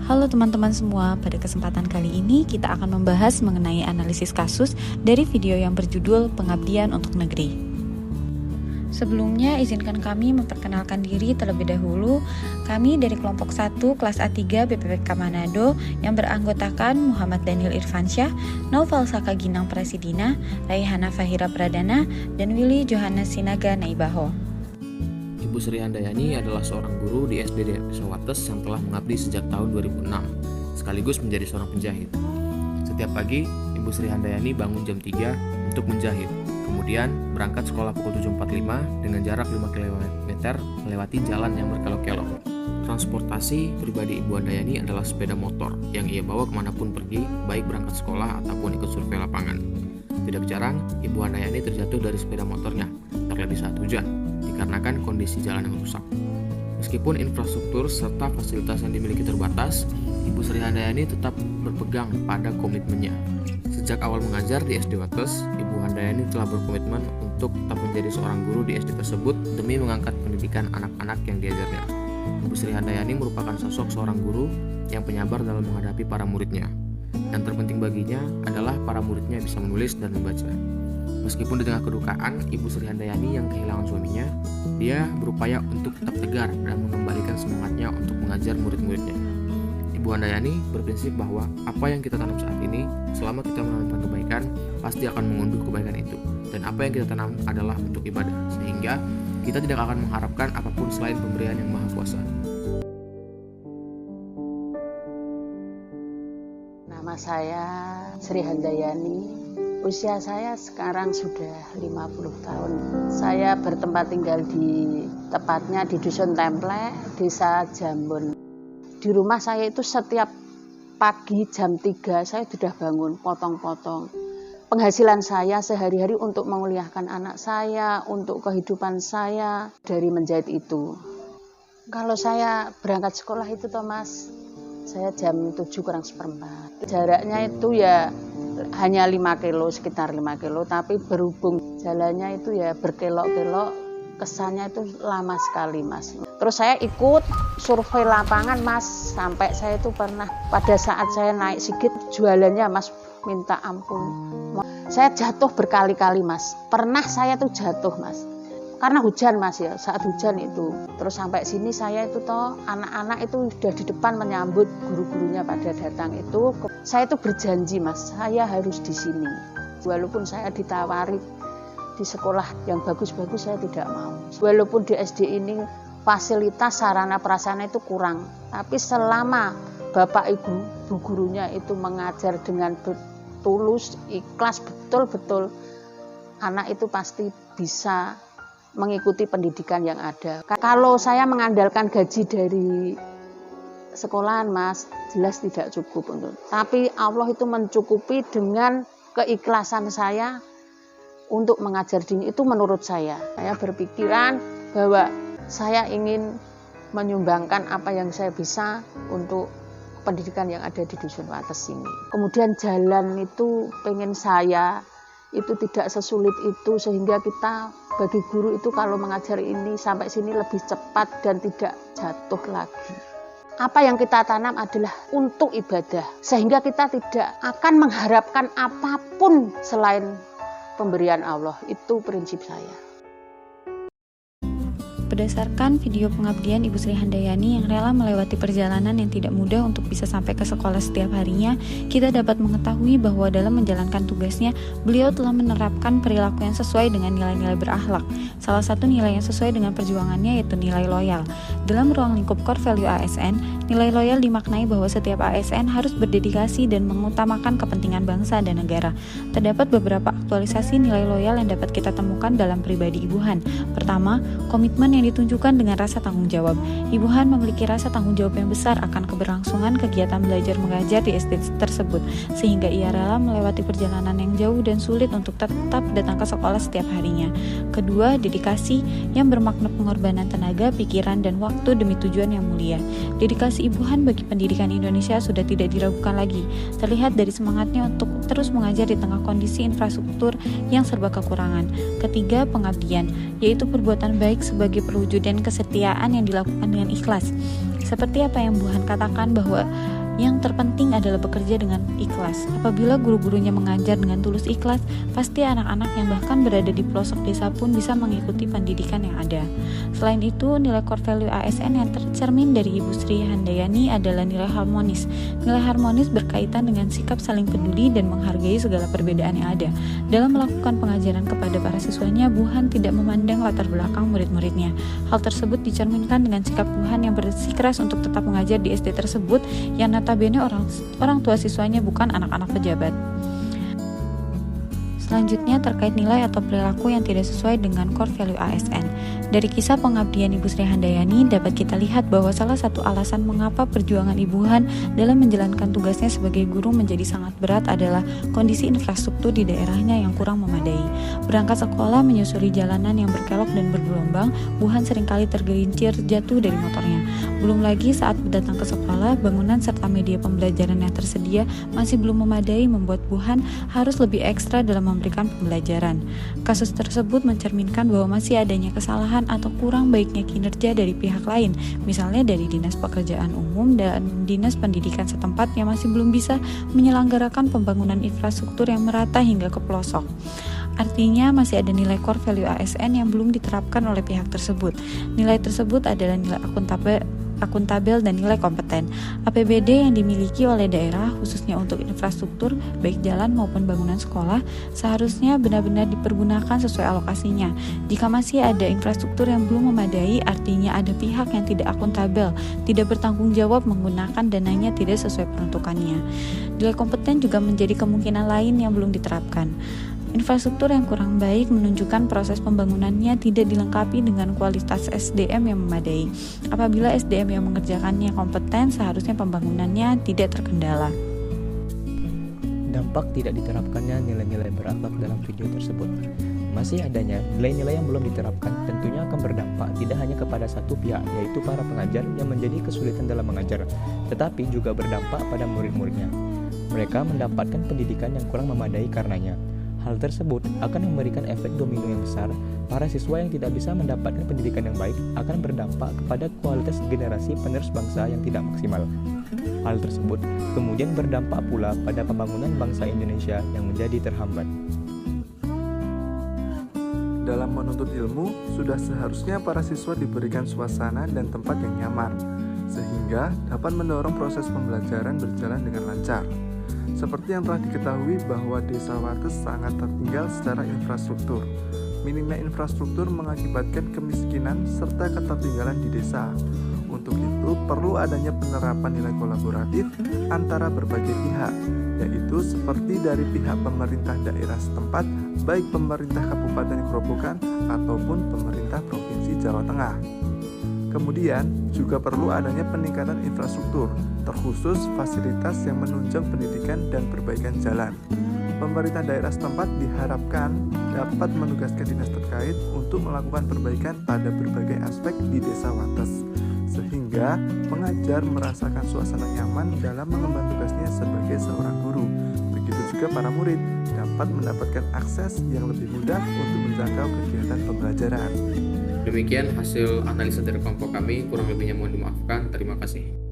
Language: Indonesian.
Halo teman-teman semua, pada kesempatan kali ini kita akan membahas mengenai analisis kasus dari video yang berjudul Pengabdian untuk Negeri. Sebelumnya, izinkan kami memperkenalkan diri terlebih dahulu. Kami dari kelompok 1 kelas A3 BPPK Manado yang beranggotakan Muhammad Daniel Irfansyah, Naufal Saka Ginang Prasidina, Raihana Fahira Pradana, dan Willy Johannes Sinaga Naibaho. Ibu Sri Handayani adalah seorang guru di SD Desa Wates yang telah mengabdi sejak tahun 2006, sekaligus menjadi seorang penjahit. Setiap pagi, Ibu Sri Handayani bangun jam 3 untuk menjahit. Kemudian berangkat sekolah pukul 7.45 dengan jarak 5 km melewati jalan yang berkelok-kelok. Transportasi pribadi Ibu Handayani adalah sepeda motor yang ia bawa kemanapun pergi, baik berangkat sekolah ataupun ikut survei lapangan. Tidak jarang, Ibu Handayani terjatuh dari sepeda motornya, terlebih saat hujan, dikarenakan kondisi jalan yang rusak. Meskipun infrastruktur serta fasilitas yang dimiliki terbatas, Ibu Sri Handayani tetap berpegang pada komitmennya. Sejak awal mengajar di SD Wates, Ibu Handayani telah berkomitmen untuk tetap menjadi seorang guru di SD tersebut demi mengangkat pendidikan anak-anak yang diajarnya. Ibu Sri Handayani merupakan sosok seorang guru yang penyabar dalam menghadapi para muridnya. Dan terpenting baginya adalah para muridnya bisa menulis dan membaca. Meskipun di tengah kedukaan Ibu Sri Handayani yang kehilangan suaminya, dia berupaya untuk tetap tegar dan mengembalikan semangatnya untuk mengajar murid-muridnya. Ibu Handayani berprinsip bahwa apa yang kita tanam saat ini, selama kita menanamkan kebaikan, pasti akan mengunduh kebaikan itu. Dan apa yang kita tanam adalah untuk ibadah, sehingga kita tidak akan mengharapkan apapun selain pemberian yang Maha Kuasa. Nama saya Sri Handayani. Usia saya sekarang sudah 50 tahun. Saya bertempat tinggal tepatnya di Dusun Templek, Desa Jambon. Di rumah saya itu setiap pagi jam 3 saya sudah bangun, potong-potong. Penghasilan saya sehari-hari untuk menguliahkan anak saya, untuk kehidupan saya dari menjahit itu. Kalau saya berangkat sekolah itu Mas, saya jam 7 kurang seperempat. Jaraknya itu ya hanya 5 kilo, sekitar 5 kilo, tapi berhubung jalannya itu ya berkelok-kelok, kesannya itu lama sekali Mas. Terus saya ikut survei lapangan Mas, sampai saya itu pernah pada saat saya naik Sigit jualannya Mas, minta ampun. Saya jatuh berkali-kali Mas. Pernah saya tuh jatuh Mas. Karena hujan Mas ya, saat hujan itu. Terus sampai sini saya itu anak-anak itu sudah di depan menyambut guru-gurunya pada datang itu. Saya itu berjanji Mas, saya harus di sini. Walaupun saya ditawari di sekolah yang bagus-bagus saya tidak mau. Walaupun di SD ini fasilitas sarana prasarana itu kurang, tapi selama Bapak Ibu bu gurunya itu mengajar dengan tulus, ikhlas, betul-betul anak itu pasti bisa mengikuti pendidikan yang ada. Kalau saya mengandalkan gaji dari sekolahan Mas, jelas tidak cukup untuk. Tapi Allah itu mencukupi dengan keikhlasan saya untuk mengajar dini itu. Menurut saya berpikiran bahwa saya ingin menyumbangkan apa yang saya bisa untuk pendidikan yang ada di Dusun Wates ini. Kemudian jalan itu pengen saya itu tidak sesulit itu, sehingga kita bagi guru itu kalau mengajar ini sampai sini lebih cepat dan tidak jatuh lagi. Apa yang kita tanam adalah untuk ibadah, sehingga kita tidak akan mengharapkan apapun selain pemberian Allah. Itu prinsip saya. Berdasarkan video pengabdian Ibu Sri Handayani yang rela melewati perjalanan yang tidak mudah untuk bisa sampai ke sekolah setiap harinya, kita dapat mengetahui bahwa dalam menjalankan tugasnya, beliau telah menerapkan perilaku yang sesuai dengan nilai-nilai berakhlak. Salah satu nilai yang sesuai dengan perjuangannya yaitu nilai loyal. Dalam ruang lingkup core value ASN, nilai loyal dimaknai bahwa setiap ASN harus berdedikasi dan mengutamakan kepentingan bangsa dan negara. Terdapat beberapa aktualisasi nilai loyal yang dapat kita temukan dalam pribadi Ibu Han. Pertama, komitmen yang ditunjukkan dengan rasa tanggung jawab. Ibu Han memiliki rasa tanggung jawab yang besar akan keberlangsungan kegiatan belajar mengajar di SD tersebut, sehingga ia rela melewati perjalanan yang jauh dan sulit untuk tetap datang ke sekolah setiap harinya. Kedua, dedikasi yang bermakna pengorbanan tenaga, pikiran, dan waktu demi tujuan yang mulia. Dedikasi Ibu Han bagi pendidikan Indonesia sudah tidak diragukan lagi, terlihat dari semangatnya untuk terus mengajar di tengah kondisi infrastruktur yang serba kekurangan. Ketiga, pengabdian, yaitu perbuatan baik sebagai perwujudan kesetiaan yang dilakukan dengan ikhlas. Seperti apa yang Bu Han katakan bahwa yang terpenting adalah bekerja dengan ikhlas. Apabila guru-gurunya mengajar dengan tulus ikhlas, pasti anak-anak yang bahkan berada di pelosok desa pun bisa mengikuti pendidikan yang ada. Selain itu, nilai core value ASN yang tercermin dari Ibu Sri Handayani adalah nilai harmonis. Nilai harmonis berkaitan dengan sikap saling peduli dan menghargai segala perbedaan yang ada. Dalam melakukan pengajaran kepada para siswanya, Bu Han tidak memandang latar belakang murid-muridnya. Hal tersebut dicerminkan dengan sikap Bu Han yang bersikeras untuk tetap mengajar di SD tersebut yang notabene orang tua siswanya bukan anak-anak pejabat. Selanjutnya terkait nilai atau perilaku yang tidak sesuai dengan core value ASN. Dari kisah pengabdian Ibu Sri Handayani dapat kita lihat bahwa salah satu alasan mengapa perjuangan Ibu Han dalam menjalankan tugasnya sebagai guru menjadi sangat berat adalah kondisi infrastruktur di daerahnya yang kurang memadai. Berangkat sekolah menyusuri jalanan yang berkelok dan bergelombang, Bu Han seringkali tergelincir jatuh dari motornya. Belum lagi saat datang ke sekolah, bangunan serta media pembelajaran yang tersedia masih belum memadai membuat Bu Han harus lebih ekstra dalam memberikan pembelajaran. Kasus tersebut mencerminkan bahwa masih adanya kesalahan atau kurang baiknya kinerja dari pihak lain, misalnya dari Dinas Pekerjaan Umum dan Dinas Pendidikan setempat yang masih belum bisa menyelenggarakan pembangunan infrastruktur yang merata hingga ke pelosok. Artinya masih ada nilai core value ASN yang belum diterapkan oleh pihak tersebut. Nilai tersebut adalah nilai akuntabel dan nilai kompeten. APBD yang dimiliki oleh daerah khususnya untuk infrastruktur baik jalan maupun bangunan sekolah seharusnya benar-benar dipergunakan sesuai alokasinya. Jika masih ada infrastruktur yang belum memadai, artinya ada pihak yang tidak akuntabel, tidak bertanggung jawab menggunakan dananya tidak sesuai peruntukannya. Nilai kompeten juga menjadi kemungkinan lain yang belum diterapkan. Infrastruktur yang kurang baik menunjukkan proses pembangunannya tidak dilengkapi dengan kualitas SDM yang memadai. Apabila SDM yang mengerjakannya kompeten, seharusnya pembangunannya tidak terkendala. Dampak tidak diterapkannya nilai-nilai berakhlak dalam video tersebut. Masih adanya nilai-nilai yang belum diterapkan tentunya akan berdampak tidak hanya kepada satu pihak, yaitu para pengajar yang menjadi kesulitan dalam mengajar, tetapi juga berdampak pada murid-muridnya. Mereka mendapatkan pendidikan yang kurang memadai karenanya. Hal tersebut akan memberikan efek domino yang besar. Para siswa yang tidak bisa mendapatkan pendidikan yang baik akan berdampak kepada kualitas generasi penerus bangsa yang tidak maksimal. Hal tersebut kemudian berdampak pula pada pembangunan bangsa Indonesia yang menjadi terhambat. Dalam menuntut ilmu, sudah seharusnya para siswa diberikan suasana dan tempat yang nyaman, sehingga dapat mendorong proses pembelajaran berjalan dengan lancar. Seperti yang telah diketahui bahwa Desa Wates sangat tertinggal secara infrastruktur. Minimnya infrastruktur mengakibatkan kemiskinan serta ketertinggalan di desa. Untuk itu perlu adanya penerapan nilai kolaboratif antara berbagai pihak, yaitu seperti dari pihak pemerintah daerah setempat, baik pemerintah Kabupaten Grobogan ataupun pemerintah Provinsi Jawa Tengah. Kemudian juga perlu adanya peningkatan infrastruktur, terkhusus fasilitas yang menunjang pendidikan dan perbaikan jalan. Pemerintah daerah setempat diharapkan dapat menugaskan dinas terkait untuk melakukan perbaikan pada berbagai aspek di Desa Wates, sehingga pengajar merasakan suasana nyaman dalam mengemban tugasnya sebagai seorang guru. Begitu juga para murid dapat mendapatkan akses yang lebih mudah untuk menjangkau kegiatan pembelajaran. Demikian hasil analisa dari kelompok kami, kurang lebihnya mohon dimaafkan. Terima kasih.